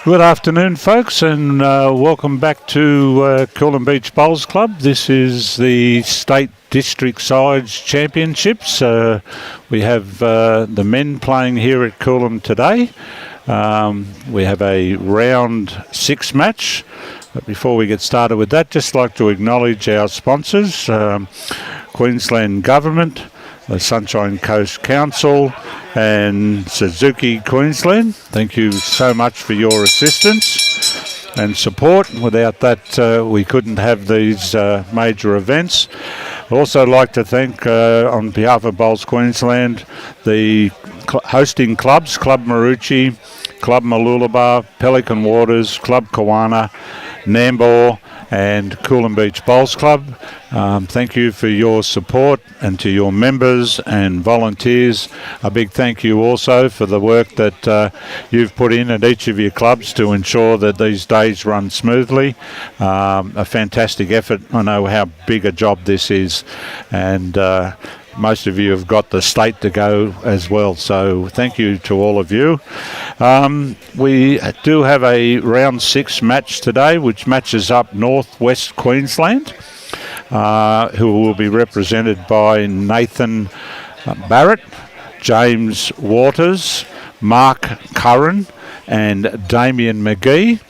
Good afternoon, folks, and welcome back to Coolum Beach Bowls Club. This is the State District Sides Championships. We have the men playing here at Coolum today. We have a round 6 match. But before we get started with that, just like to acknowledge our sponsors, Queensland Government, the Sunshine Coast Council and Suzuki Queensland. Thank you so much for your assistance and support. Without that, we couldn't have these major events. I'd also like to thank, on behalf of Bowls Queensland, the hosting clubs, Club Maroochy, Club Mooloolaba, Pelican Waters, Club Kawana, Nambour and Coolum Beach Bowls Club. Thank you for your support, and to your members and volunteers, a big thank you also for the work that you've put in at each of your clubs to ensure that these days run smoothly. A fantastic effort. I know how big a job this is, and most of you have got the state to go as well, so thank you to all of you. We do have a round 6 match today, which matches up Northwest Queensland, who will be represented by Nathan Barrett, James Waters, Mark Currin and Damien McGee.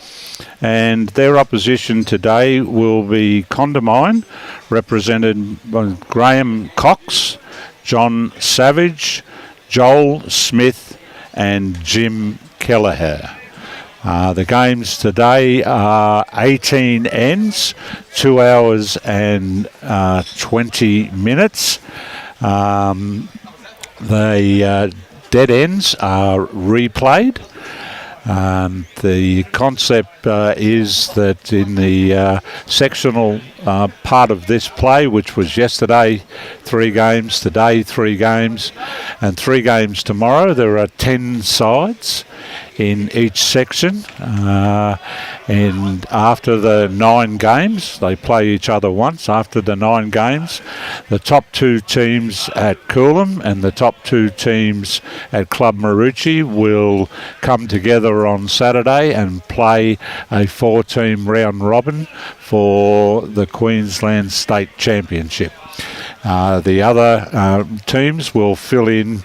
And their opposition today will be CONDAMINE, represented by Graham Cox, John Savage, Joel Smith and Jim Keleher. The games today are 18 ends, 2 hours and 20 minutes. The dead ends are replayed. The concept is that in the sectional part of this play, which was yesterday 3 games, today 3 games, and 3 games tomorrow, there are 10 sides in each section, and after the 9 games, they play each other once. After the 9 games, the top 2 teams at Coolum and the top 2 teams at Club Maroochy will come together on Saturday and play a 4-team round robin for the Queensland State Championship. The other teams will fill in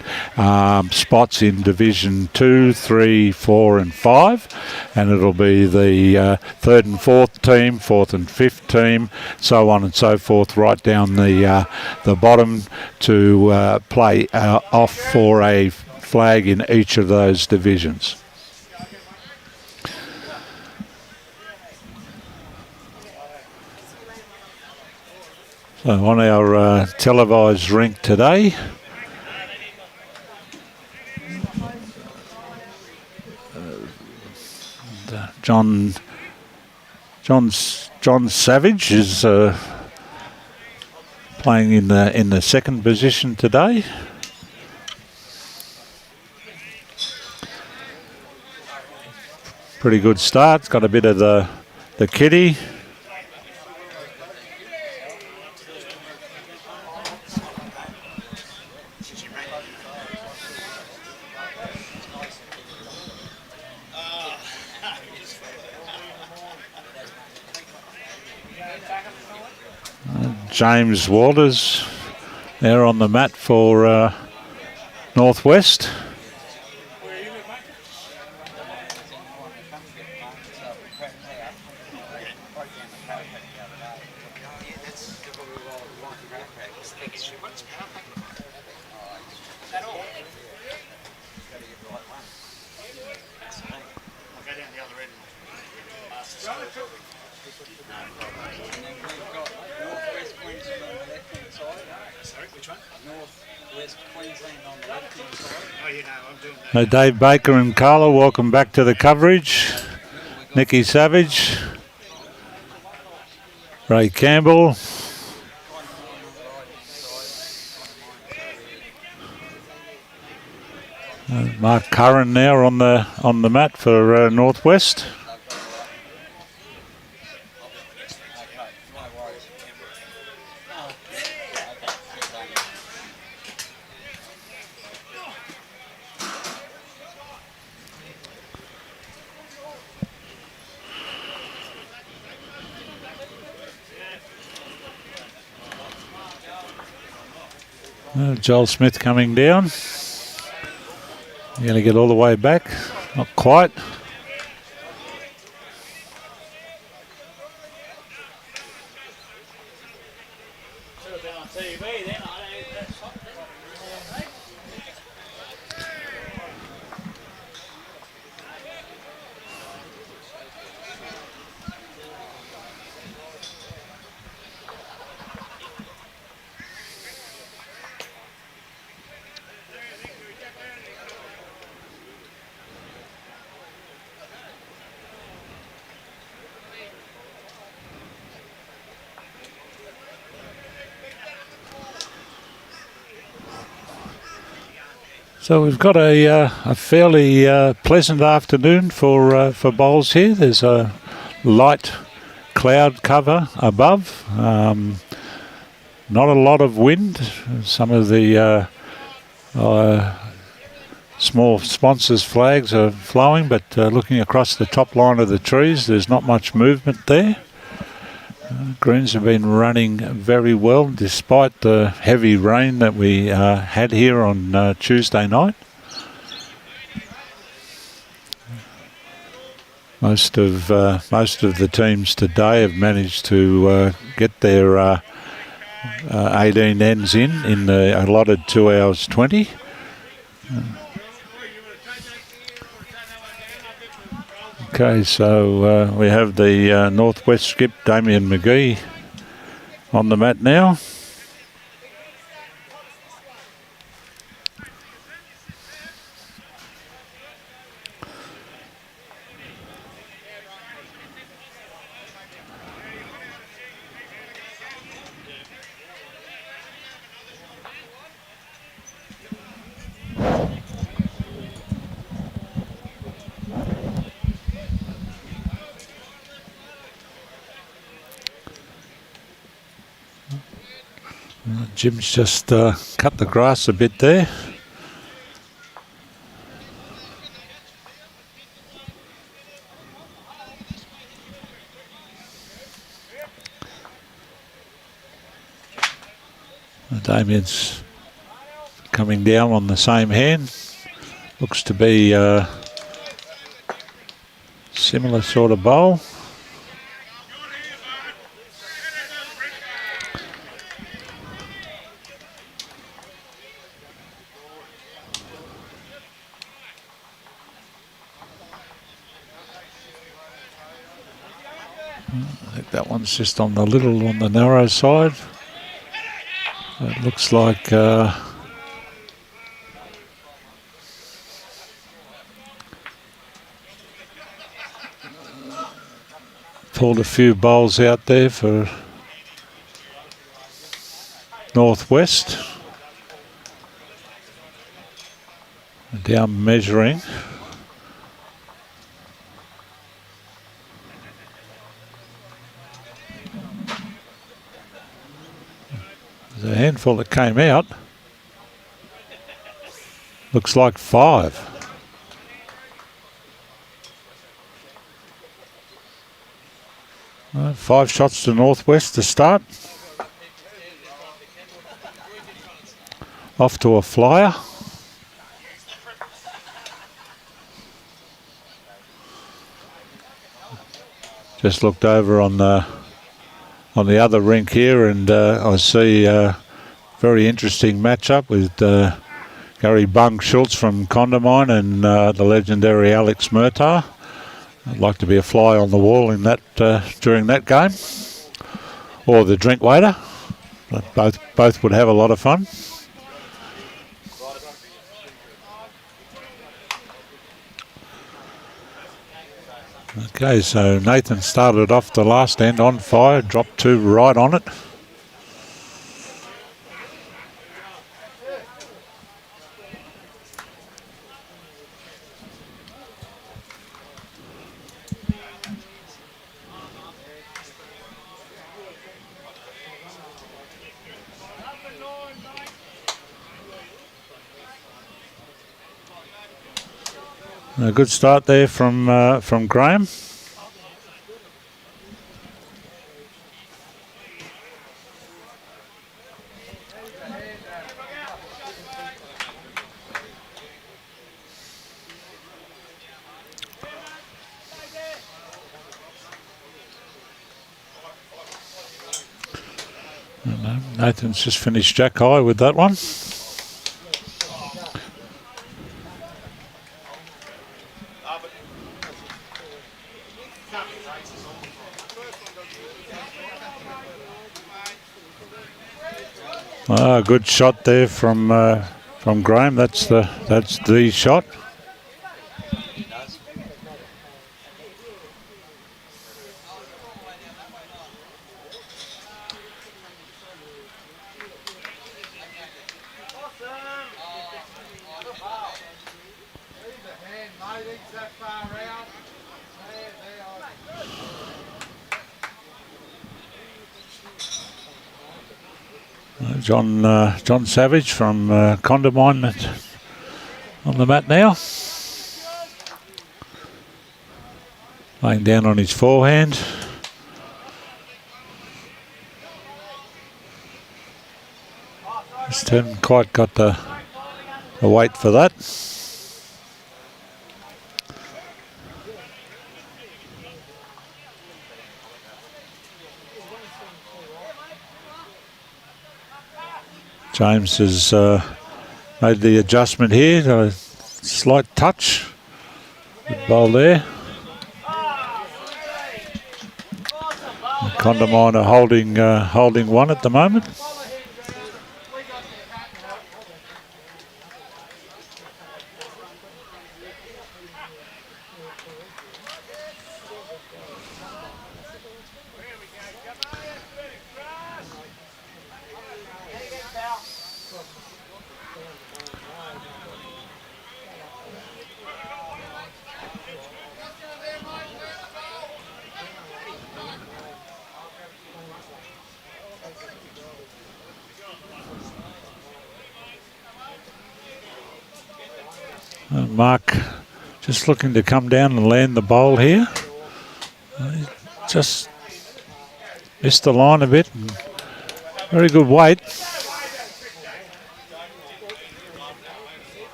spots in Division 2, 3, 4 and 5, and it'll be the 3rd and 4th team, 4th and 5th team, so on and so forth, right down the bottom to play off for a flag in each of those divisions. So on our televised rink today, John Savage is playing in the second position today. Pretty good start. It's got a bit of the kitty. James Waters there on the mat for Northwest. Hey, Dave Baker and Carla, welcome back to the coverage. Nicky Savage, Ray Campbell, Mark Currin now on the mat for Northwest. Joel Smith coming down. You're going to get all the way back. Not quite. So we've got a fairly pleasant afternoon for bowls here. There's a light cloud cover above. Not a lot of wind. Some of the small sponsors' flags are flowing, but looking across the top line of the trees, there's not much movement there. Greens have been running very well despite the heavy rain that we had here on Tuesday night. Most of the teams today have managed to get their 18 ends in the allotted 2 hours 20. Okay, so we have the Northwest skip, Damien McGee, on the mat now. Jim's just cut the grass a bit there. Damien's coming down on the same hand. Looks to be a similar sort of bowl. I think that one's just on the narrow side. It looks like pulled a few bowls out there for Northwest. Down measuring. There's a handful that came out. Looks like 5. Right, 5 shots to Northwest to start. Off to a flyer. Just looked over on the other rink here, and I see a very interesting matchup with Gary Bung Schultz from CONDAMINE and the legendary Alex Murtagh. I'd like to be a fly on the wall in that during that game, or the drink waiter. But both would have a lot of fun. Okay, so Nathan started off the last end on fire, dropped 2 right on it. A good start there from Graham. Nathan's just finished jack high with that one. Good shot there from Graham. That's the shot. John Savage from CONDAMINE on the mat now. Laying down on his forehand. Just haven't quite got the weight for that. James has made the adjustment here. A slight touch. Good bowl there. CONDAMINE are holding one at the moment. Mark just looking to come down and land the bowl here. Just missed the line a bit. Very good weight.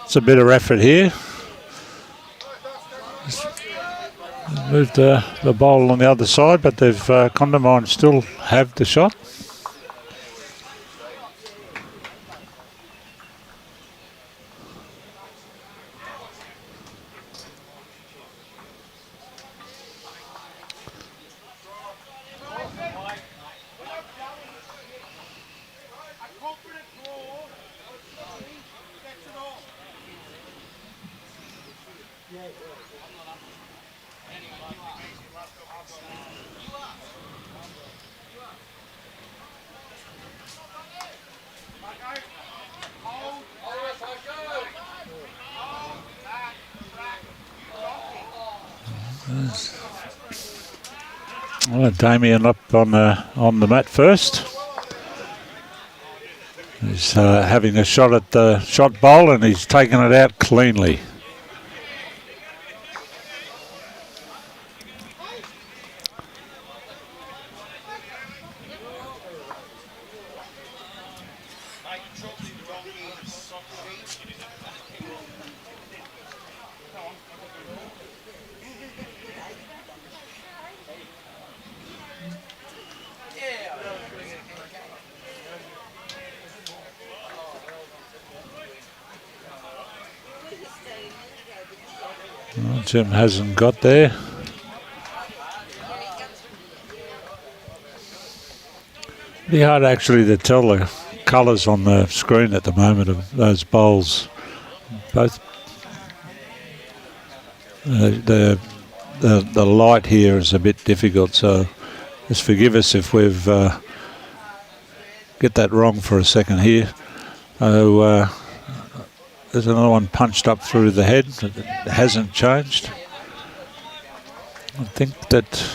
It's a bit of effort here. Moved the bowl on the other side, but they've CONDAMINE still have the shot. Well, Damien up on the mat first. He's having a shot at the shot bowl and he's taken it out cleanly. Well, Jim hasn't got there. Pretty hard actually to tell the colours on the screen at the moment of those bowls. Both the light here is a bit difficult, so just forgive us if we've get that wrong for a second here. There's another one punched up through the head. It hasn't changed. I think that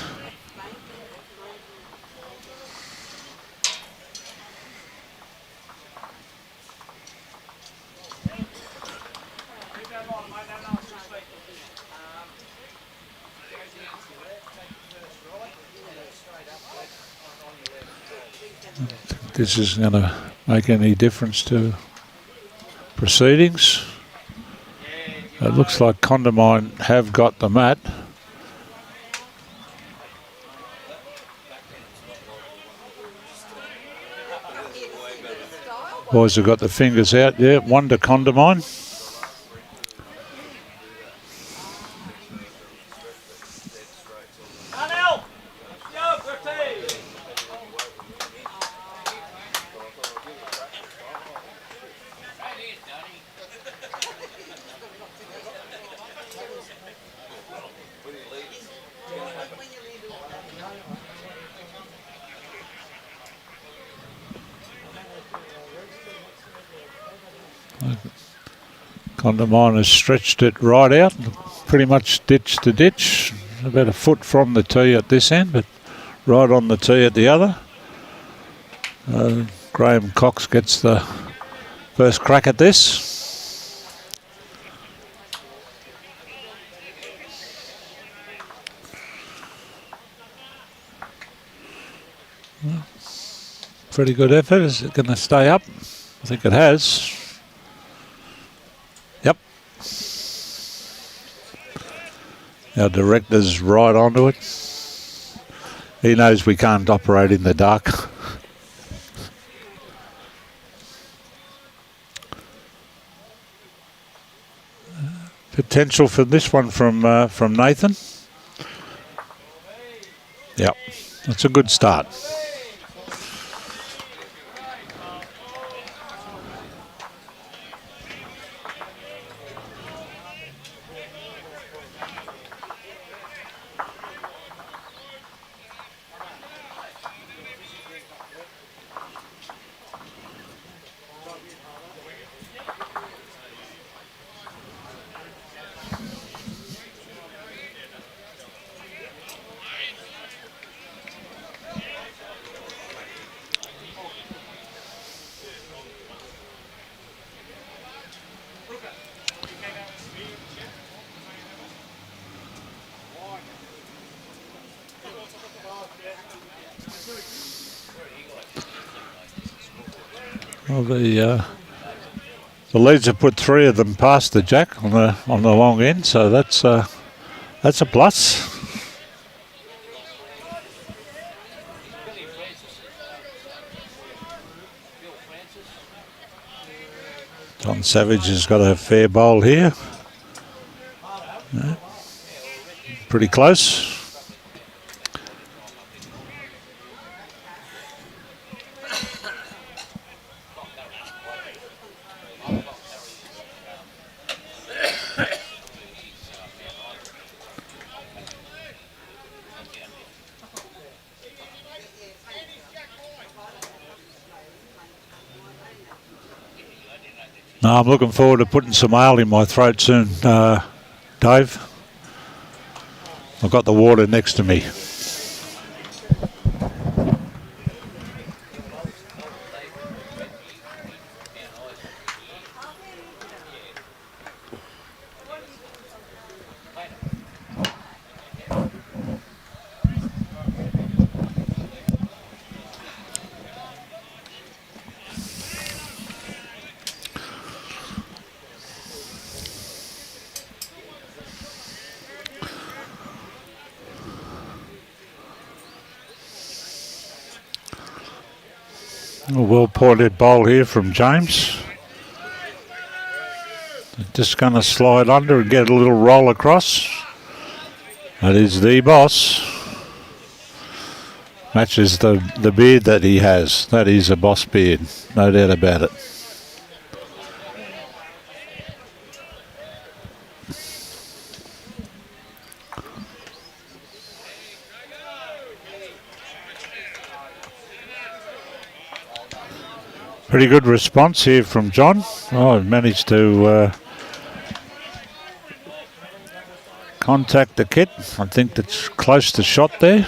This isn't going to make any difference to proceedings. It looks like CONDAMINE have got the mat. Boys have got the fingers out. Yeah, one to CONDAMINE. CONDAMINE has stretched it right out, pretty much ditch to ditch. About a foot from the tee at this end, but right on the tee at the other. Graham Cox gets the first crack at this. Pretty good effort. Is it going to stay up? I think it has. Yep. Our director's right onto it. He knows we can't operate in the dark. Potential for this one from Nathan. Yep, that's a good start. Well, the leads have put three of them past the jack on the long end, so that's a plus. John Savage has got a fair bowl here. Yeah. Pretty close. No, I'm looking forward to putting some ale in my throat soon, Dave. I've got the water next to me. A well-pointed bowl here from James. Just going to slide under and get a little roll across. That is the boss. Matches the beard that he has. That is a boss beard, no doubt about it. Pretty good response here from John. Oh, managed to contact the kit. I think that's close to shot there.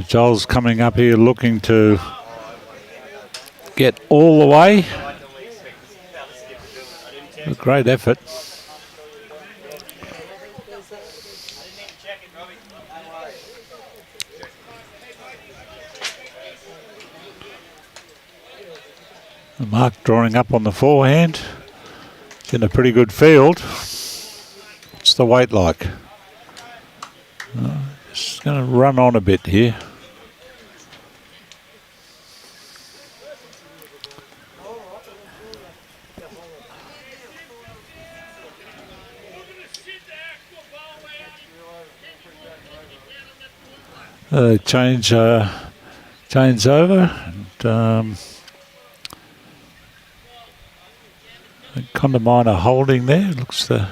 Joel's coming up here looking to get all the way. A great effort. Mark drawing up on the forehand. It's in a pretty good field. What's the weight like? Just going to run on a bit here. Change over. And, CONDAMINE are holding there. Looks the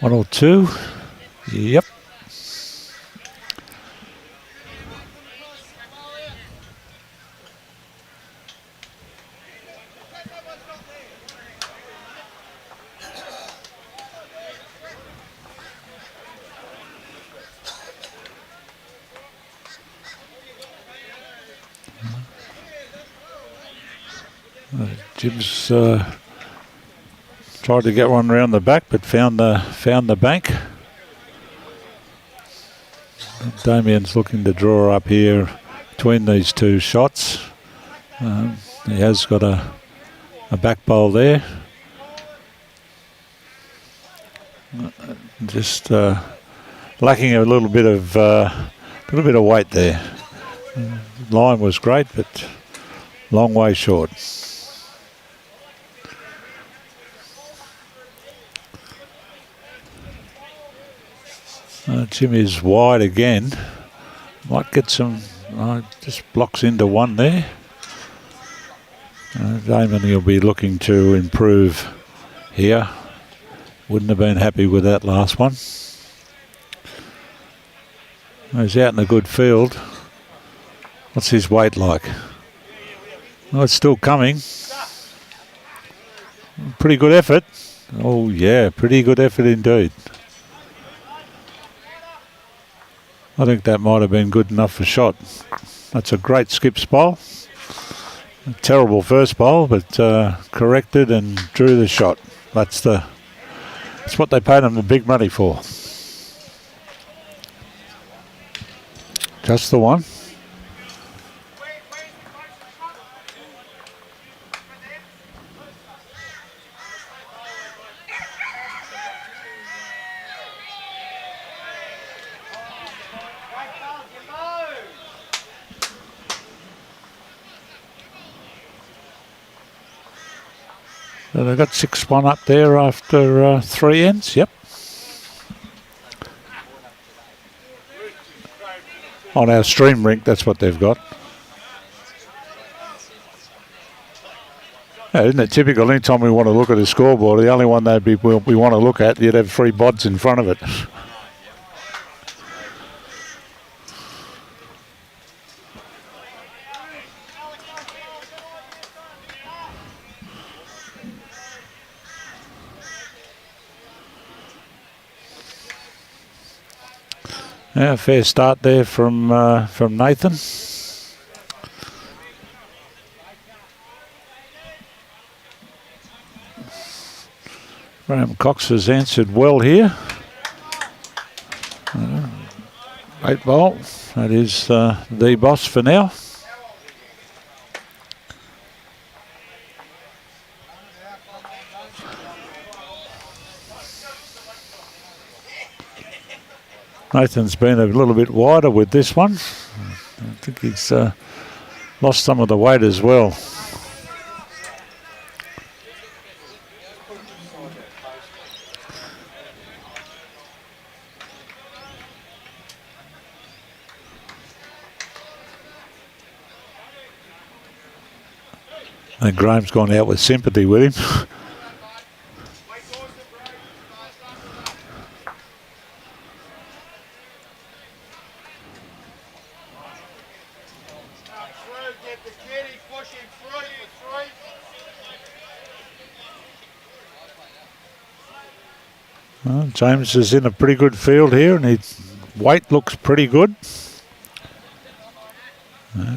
1 or 2. Yep. Jim's tried to get one round the back, but found the bank. Damien's looking to draw up here between these two shots. He has got a back bowl there. Just lacking a little bit of weight there. Line was great, but long way short. Jim is wide again. Might get some, just blocks into one there. Damien will be looking to improve here. Wouldn't have been happy with that last one. He's out in a good field. What's his weight like? Oh, it's still coming. Pretty good effort. Oh yeah, pretty good effort indeed. I think that might have been good enough for shot. That's a great skips bowl. A terrible first bowl, but corrected and drew the shot. That's what they paid him the big money for. Just the one. So they got 6-1 up there after 3 ends. Yep. On our stream rink, that's what they've got. Yeah, isn't it typical? Anytime we want to look at a scoreboard, the only one we want to look at, you'd have 3 bods in front of it. Yeah, fair start there from Nathan. Graham Cox has answered well here. 8 ball. That is the boss for now. Nathan's been a little bit wider with this one. I think he's lost some of the weight as well. I think Graham's gone out with sympathy with him. Well, James is in a pretty good field here, and he weight looks pretty good.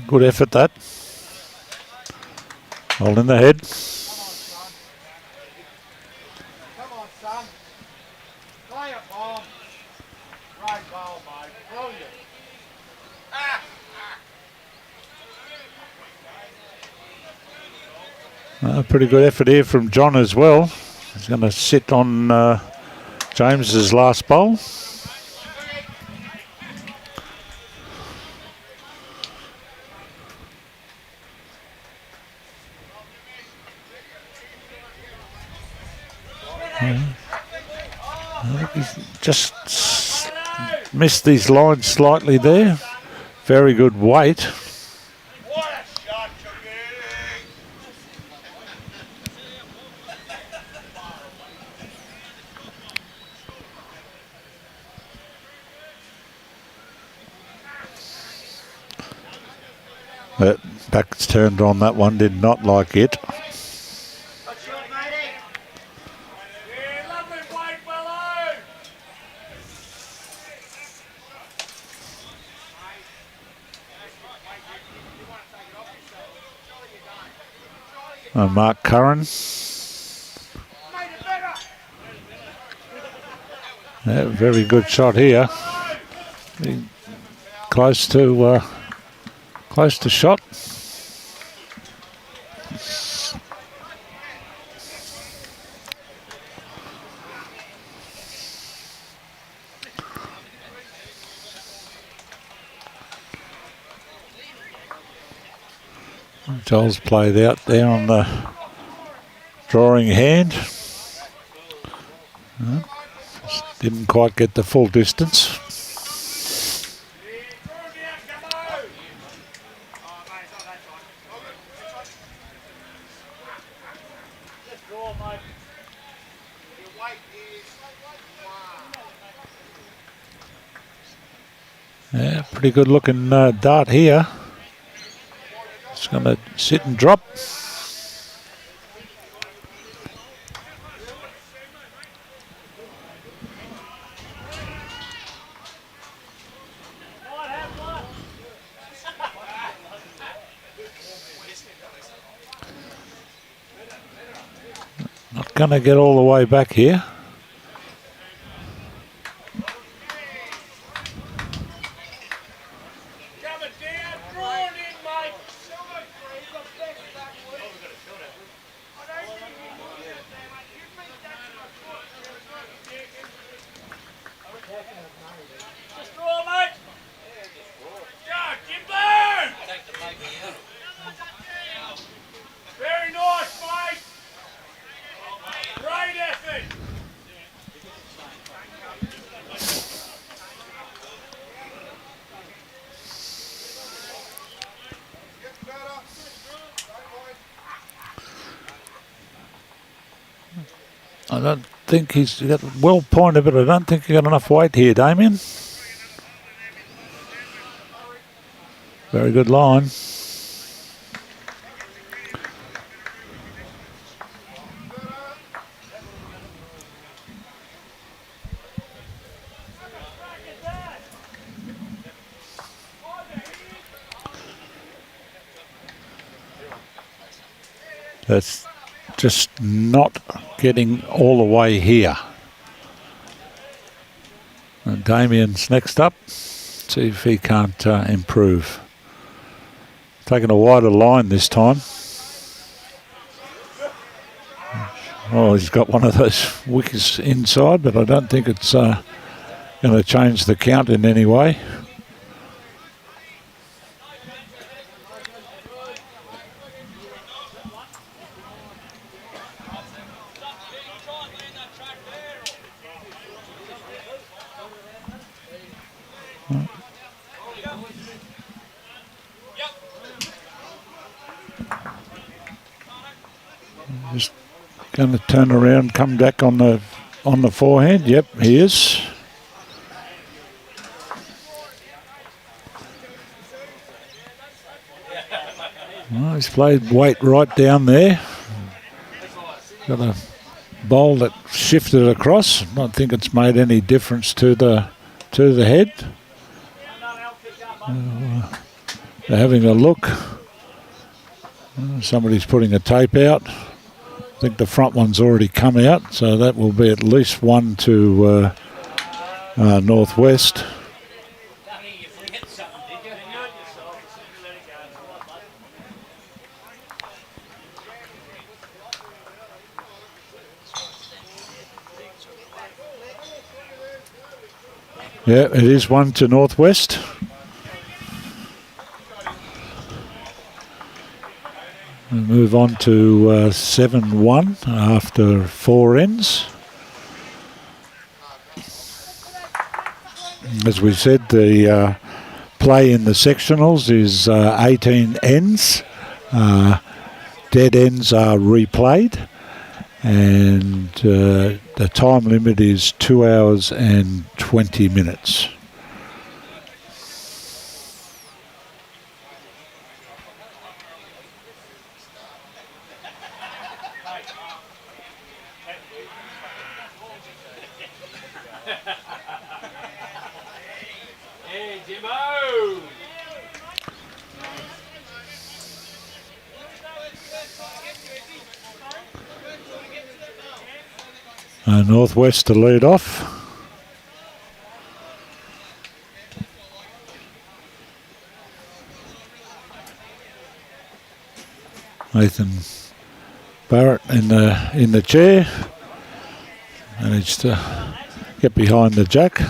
Good effort that. Hold in the head. Come on, son. Play it, Mom. Great goal, mate. Brilliant. Pretty good effort here from John as well. He's going to sit on James's last bowl. He's just missed these lines slightly there. Very good weight. But back's turned on that one, did not like it. Mark Currin. Yeah, very good shot here. Close to shot. Joel's played out there on the drawing hand. Didn't quite get the full distance. Yeah, pretty good looking dart here. It's going to sit and drop. Not going to get all the way back here. I don't think he's got well pointed, but I don't think he got enough weight here, Damien. Very good line. That's just not getting all the way here. And Damien's next up. See if he can't improve. Taking a wider line this time. Oh, he's got one of those wickets inside, but I don't think it's going to change the count in any way. Just going to turn around, come back on the forehand. Yep, he is. Well, he's played weight right down there. Got a bowl that shifted across. I don't think it's made any difference to the to the head. They're having a look. Somebody's putting a tape out. I think the front one's already come out, so that will be at least one to Northwest. Yeah, it is one to Northwest. We move on to 7-1 after 4 ends. As we said, the play in the sectionals is 18 ends. Dead ends are replayed, and the time limit is 2 hours and 20 minutes. Northwest to lead off. Nathan Barrett in the chair. Managed to get behind the jack.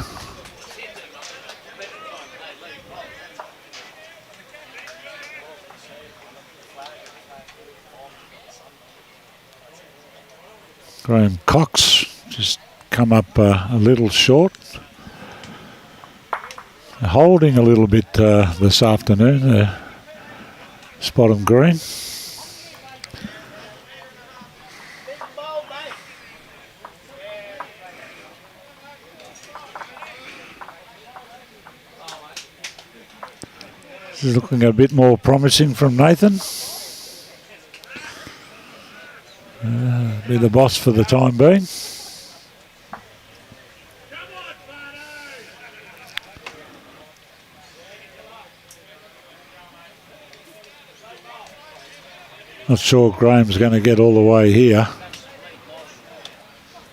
Graham Cox just come up a little short. Holding a little bit this afternoon, Spottom Green. This is looking a bit more promising from Nathan. Be the boss for the time being. Not sure Graham's going to get all the way here.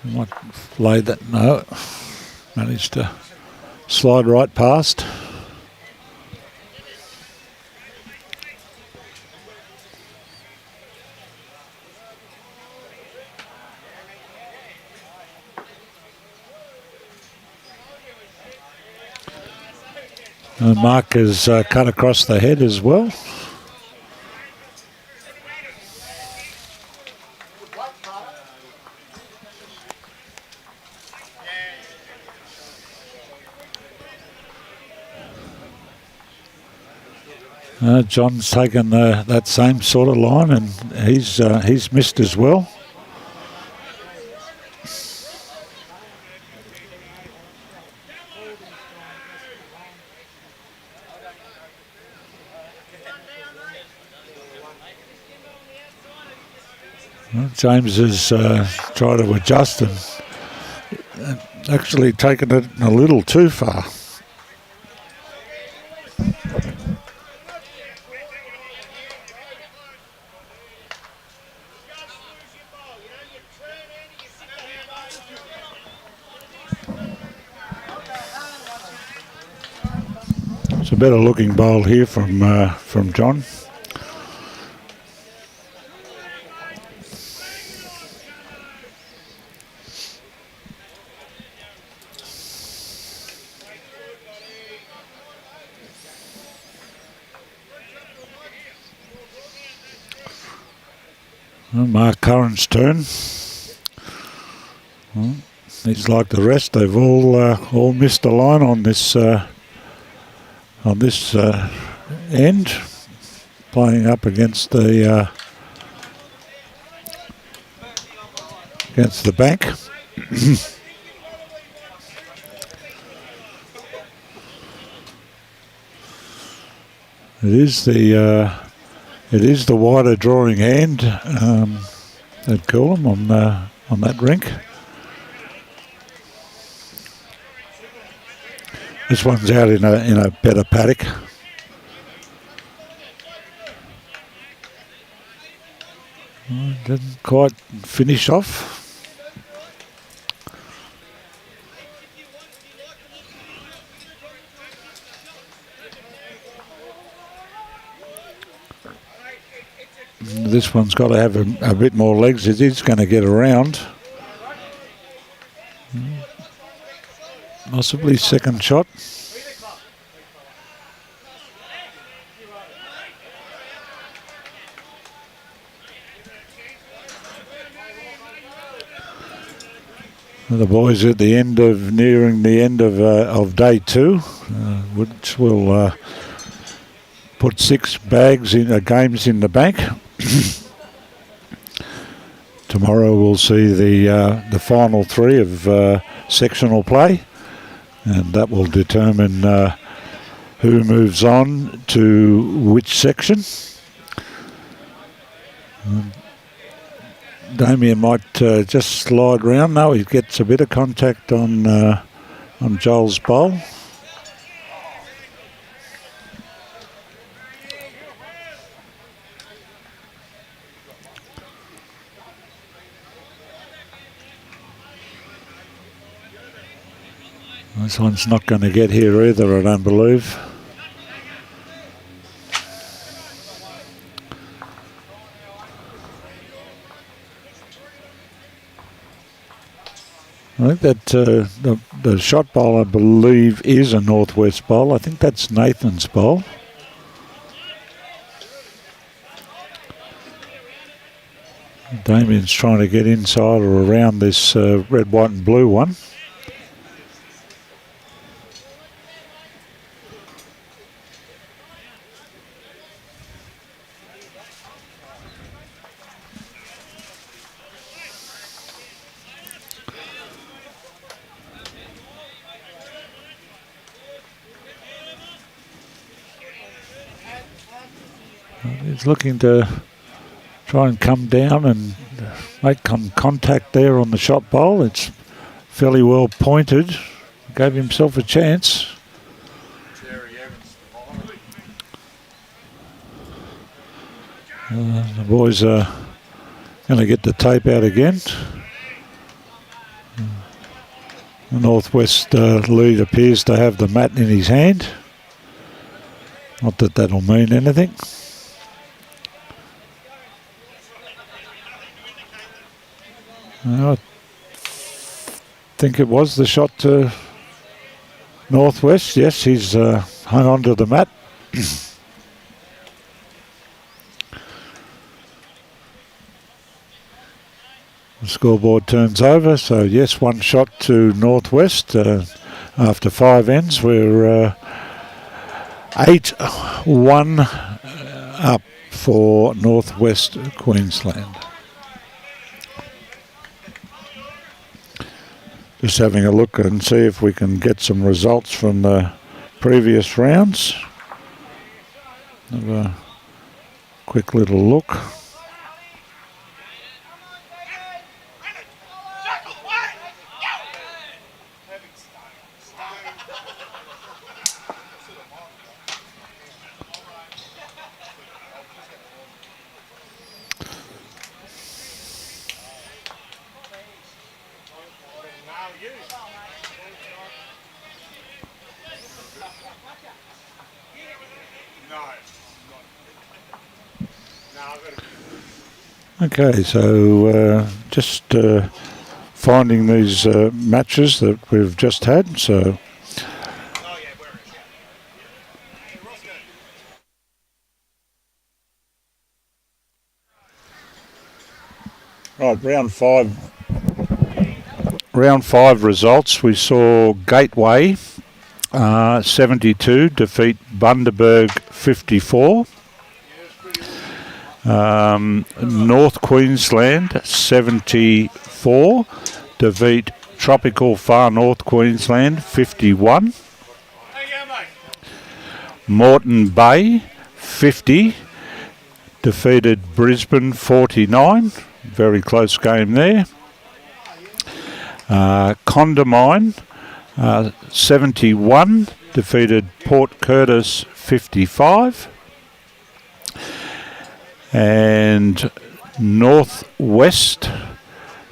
Might lay that, no. Managed to slide right past. Mark has cut across the head as well. John's taken that same sort of line, and he's missed as well. James has tried to adjust and actually taken it a little too far. It's a better looking bowl here from John. Mark Currin's turn. Well, he's like the rest. They've all missed a line on this end, playing up against the bank. It is the wider drawing hand at Coolum on that rink. This one's out in a better paddock. Didn't quite finish off. This one's got to have a bit more legs. It is going to get around. Possibly second shot. The boys at the end of nearing the end of day 2, which will put 6 bags in games in the bank. Tomorrow we'll see the final 3 of sectional play, and that will determine who moves on to which section. Damien might just slide round. No, he gets a bit of contact on Joel's bowl. This one's not going to get here either, I don't believe. I think that the shot bowl, I believe, is a northwest bowl. I think that's Nathan's bowl. Damien's trying to get inside or around this red, white and blue one. He's looking to try and come down and make contact there on the shot bowl. It's fairly well pointed. Gave himself a chance. The boys are going to get the tape out again. The Northwest lead appears to have the mat in his hand. Not that that'll mean anything. I think it was the shot to Northwest. Yes, he's hung on to the mat. The scoreboard turns over, so yes, 1 shot to Northwest. After 5 ends, we're 8-1 up for Northwest Queensland. Just having a look and see if we can get some results from the previous rounds. Have a quick little look. Okay, so just finding these matches that we've just had. So right, round five results. We saw Gateway 72 defeat Bundaberg 54. North Queensland 74 defeat Tropical Far North Queensland 51. Moreton Bay 50 defeated Brisbane 49. Very close game there. CONDAMINE 71 defeated Port Curtis 55. And Northwest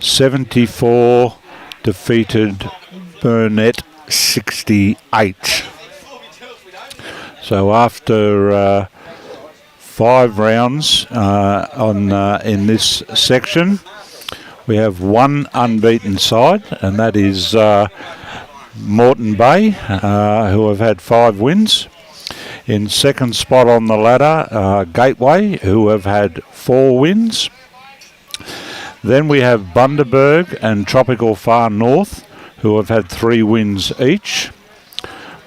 74 defeated Burnett 68. So after 5 rounds in this section, we have one unbeaten side, and that is Moreton Bay, who have had 5 wins. In second spot on the ladder, Gateway, who have had 4 wins. Then we have Bundaberg and Tropical Far North, who have had 3 wins each.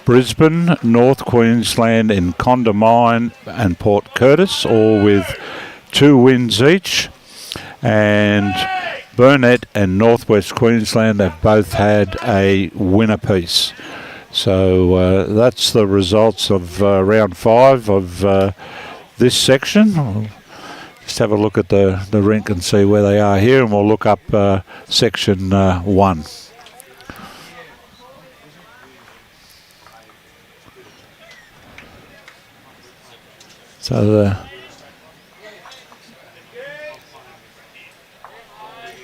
Brisbane, North Queensland, and CONDAMINE and Port Curtis, all with 2 wins each. And Burnett and Northwest Queensland have both had a win apiece. So that's the results of round 5 of this section. We'll just have a look at the rink and see where they are here, and we'll look up section 1. So the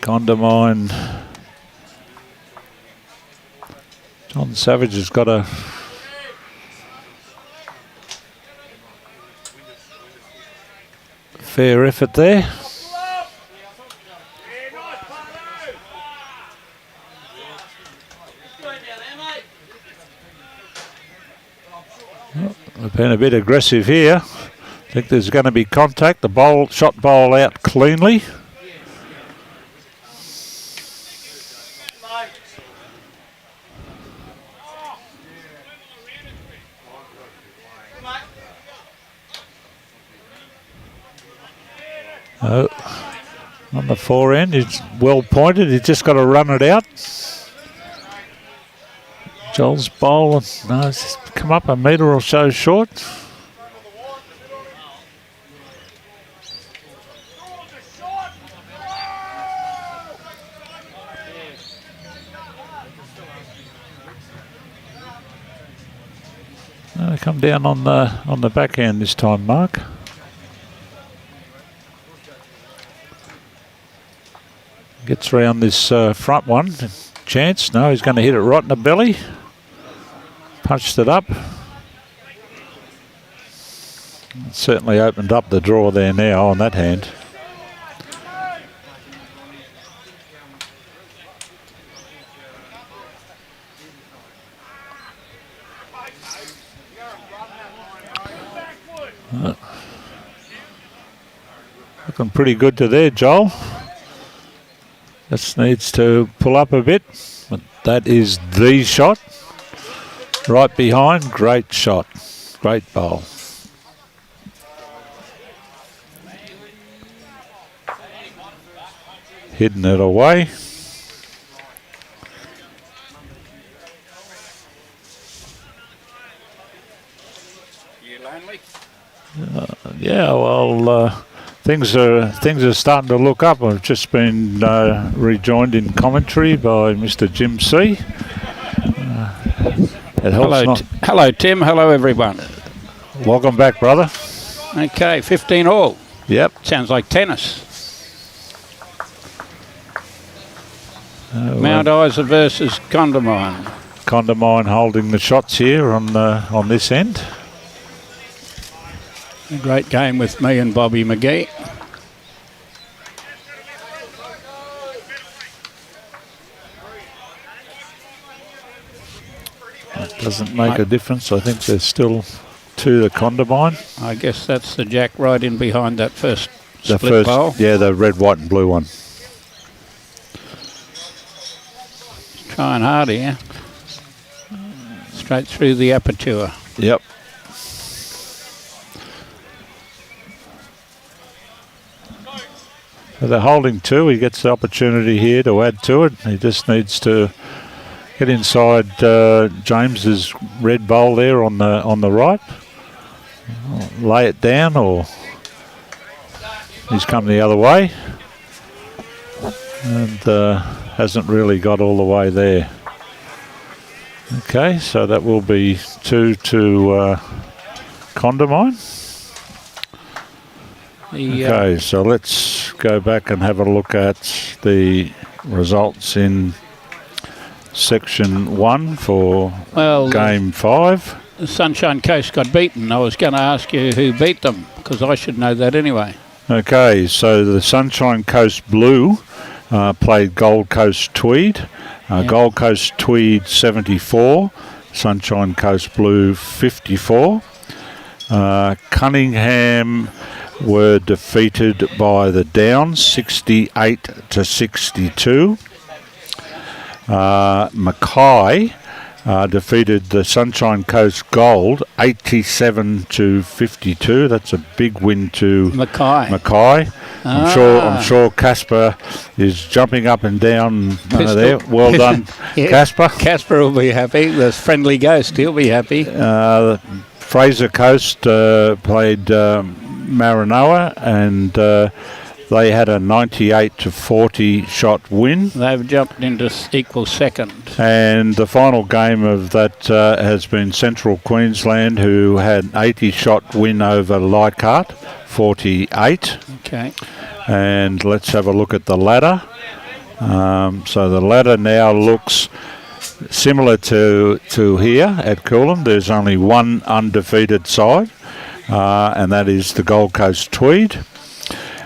CONDAMINE, John Savage has got a fair effort there. Well, they've been a bit aggressive here. I think there's going to be contact. The shot bowl out cleanly. Oh, on the forehand, it's well pointed. He's just got to run it out. Joel's bowl, no, it's come up a metre or so short. They come down on the backhand this time, Mark. Gets round this front one. Chance, no, he's going to hit it right in the belly. Punched it up. It certainly opened up the draw there now on that hand. Looking pretty good to there, Joel. Just needs to pull up a bit, but that is the shot. Right behind, great shot, great bowl. Hidden it away. Yeah, well, things are starting to look up. I've just been rejoined in commentary by Mr. Jim C. It helps. Hello, Tim. Hello, everyone. Welcome back, brother. Okay, 15 all. Yep. Sounds like tennis. Mount Isa versus CONDAMINE. CONDAMINE holding the shots here on this end. A great game with me and Bobby McGee. It doesn't make a difference. I think there's still 2 to CONDAMINE. I guess that's the jack right in behind that first split bowl. Yeah, the red, white and blue one. Trying hard here. Straight through the aperture. Yep. So they're holding 2. He gets the opportunity here to add to it. He just needs to get inside James's red bowl there on the right. Lay it down, or he's come the other way and hasn't really got all the way there. Okay, so that will be 2 to CONDAMINE. Okay, so let's go back and have a look at the results in Section 1 for Game 5. The Sunshine Coast got beaten. I was going to ask you who beat them, because I should know that anyway. Okay, so the Sunshine Coast Blue played Gold Coast Tweed. Gold Coast Tweed 74, Sunshine Coast Blue 54. Cunningham were defeated by the Downs 68 to 62. McGee defeated the Sunshine Coast Gold 87 to 52. That's a big win to McGee. I'm sure Casper is jumping up and down there. Well done, Casper. Casper will be happy. The friendly ghost, he'll be happy. Fraser Coast played Maranoa, and they had a 98 to 40 shot win. They've jumped into equal second. And the final game of that has been Central Queensland, who had an 80 shot win over Leichhardt, 48. Okay. And let's have a look at the ladder. So the ladder now looks similar to here at Coolum. There's only one undefeated side, and that is the Gold Coast Tweed.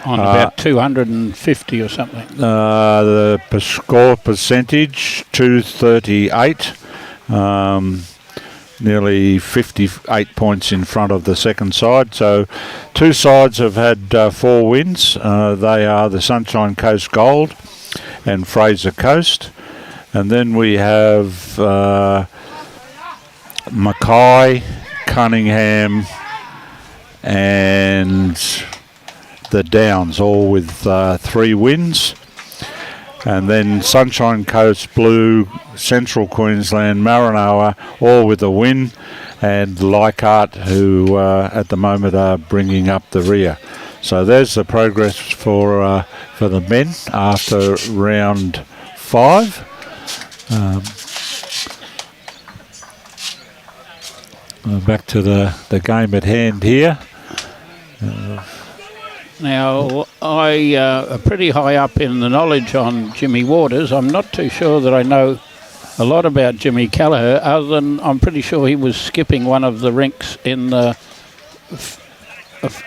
On about 250 or something. The score percentage, 238. Nearly 58 points in front of the second side. So two sides have had 4 wins. They are the Sunshine Coast Gold and Fraser Coast. And then we have McGee, Cunningham and the Downs, all with 3 wins. And then Sunshine Coast Blue, Central Queensland, Maranoa, all with a win. And Leichhardt, who at the moment are bringing up the rear. So there's the progress for the men after round 5. Back to the game at hand here. Now, I am pretty high up in the knowledge on Jimmy Waters. I'm not too sure that I know a lot about Jimmy Keleher, other than I'm pretty sure he was skipping one of the rinks in the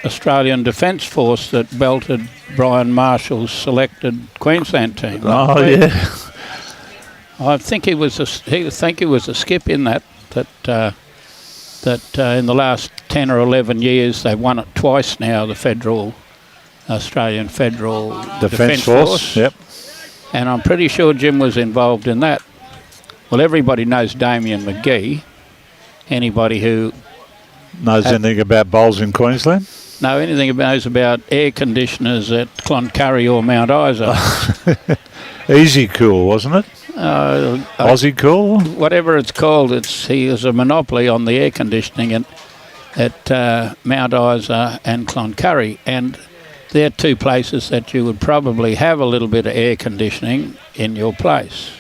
Australian Defence Force that belted Brian Marshall's selected Queensland team. Oh, yeah. I think he was a skip in that in the last 10 or 11 years they've won it twice now, the Australian Federal Defence Force. Yep. And I'm pretty sure Jim was involved in that. Well, everybody knows Damien McGee. Anybody who knows anything about bowls in Queensland? Know anything knows about air conditioners at Cloncurry or Mount Isa. Easy Cool, wasn't it? Aussie Cool? Whatever it's called, he is a monopoly on the air conditioning at Mount Isa and Cloncurry. And they're 2 places that you would probably have a little bit of air conditioning in your place.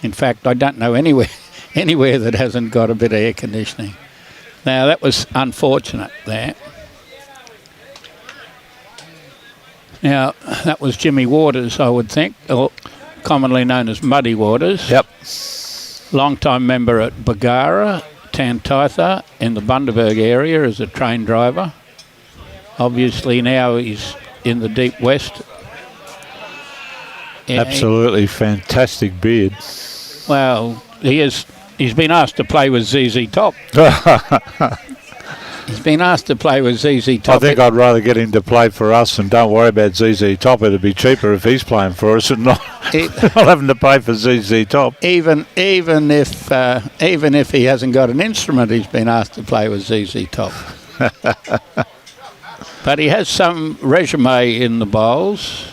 In fact, I don't know anywhere that hasn't got a bit of air conditioning. Now, that was unfortunate there. Now, that was Jimmy Waters, I would think, or commonly known as Muddy Waters. Yep. Long-time member at Bagara, Tantitha, in the Bundaberg area as a train driver. Obviously now he's in the deep west. Absolutely fantastic beard. Well, he's been asked to play with ZZ Top. He's been asked to play with ZZ Top. I think I'd rather get him to play for us and don't worry about ZZ Top. It'd be cheaper if he's playing for us and not having to pay for ZZ Top. Even if he hasn't got an instrument, he's been asked to play with ZZ Top. But he has some resume in the bowls.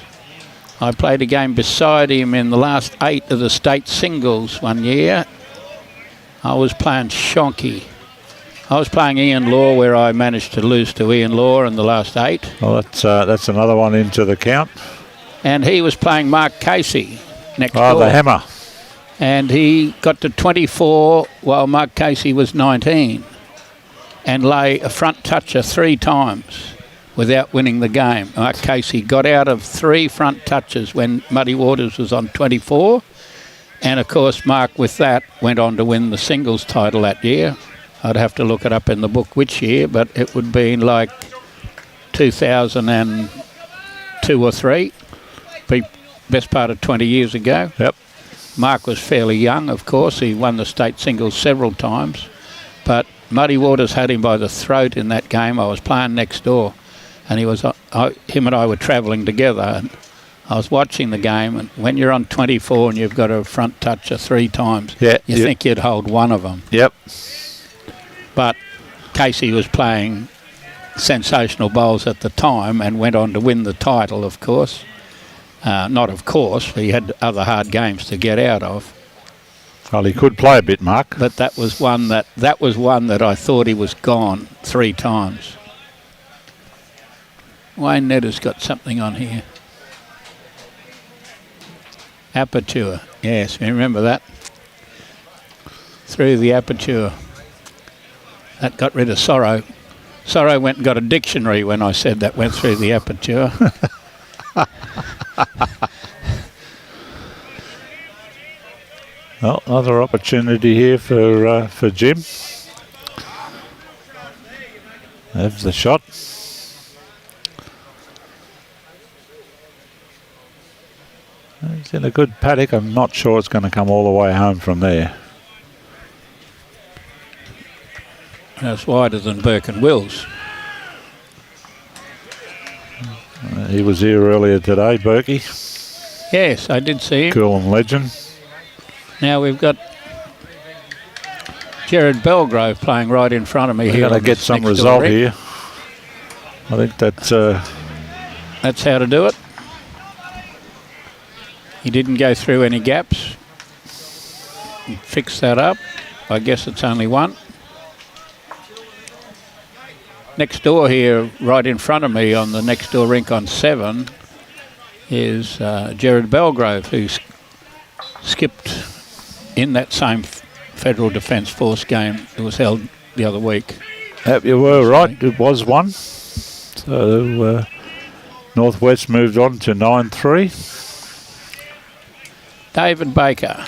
I played a game beside him in the last 8 of the state singles one year. I was playing Shonky. I was playing Ian Law, where I managed to lose to Ian Law in the last 8. Well, that's another one into the count. And he was playing Mark Casey next door. Oh, the hammer. And he got to 24 while Mark Casey was 19 and lay a front toucher 3 times without winning the game. Mark Casey got out of 3 front touches when Muddy Waters was on 24. And, of course, Mark, with that, went on to win the singles title that year. I'd have to look it up in the book which year, but it would be in like 2002 or 3. Best part of 20 years ago. Yep. Mark was fairly young, of course. He won the state singles several times. But Muddy Waters had him by the throat in that game. I was playing next door, and him and I were travelling together. And I was watching the game, and when you're on 24 and you've got a front toucher 3 times, you think you'd hold one of them. Yep. But Casey was playing sensational bowls at the time and went on to win the title, of course. Not of course, he had other hard games to get out of. Well, he could play a bit, Mark. But that was one that I thought he was gone 3 times. Wayne Netter's got something on here. Aperture, yes, remember that? Through the aperture. That got rid of Sorrow. Sorrow went and got a dictionary when I said that went through the aperture. Well, another opportunity here for Jim. Have the shot. He's in a good paddock. I'm not sure it's going to come all the way home from there. That's wider than Burke and Wills. He was here earlier today, Berkey. Yes, I did see him. Coolum legend. Now we've got Jared Belgrove playing right in front of me. We're going to get some result here. I think that's how to do it. He didn't go through any gaps. Fix that up. I guess it's only 1. Next door here, right in front of me on the next door rink on 7, is Jared Belgrove, who skipped in that same Federal Defence Force game that was held the other week. Yep, you were right. It was 1. So Northwest moved on to 9-3. David Baker.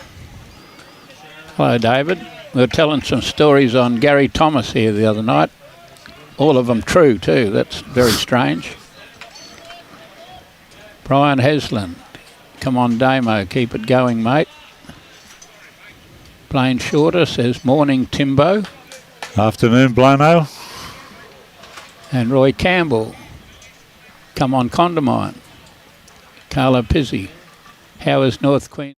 Hello, David. We were telling some stories on Gary Thomas here the other night. All of them true, too. That's very strange. Brian Heslin. Come on, Damo. Keep it going, mate. Blaine Shorter says, morning, Timbo. Afternoon, Blano. And Roy Campbell. Come on, Condamine. Carla Pizzi. How is North Queen?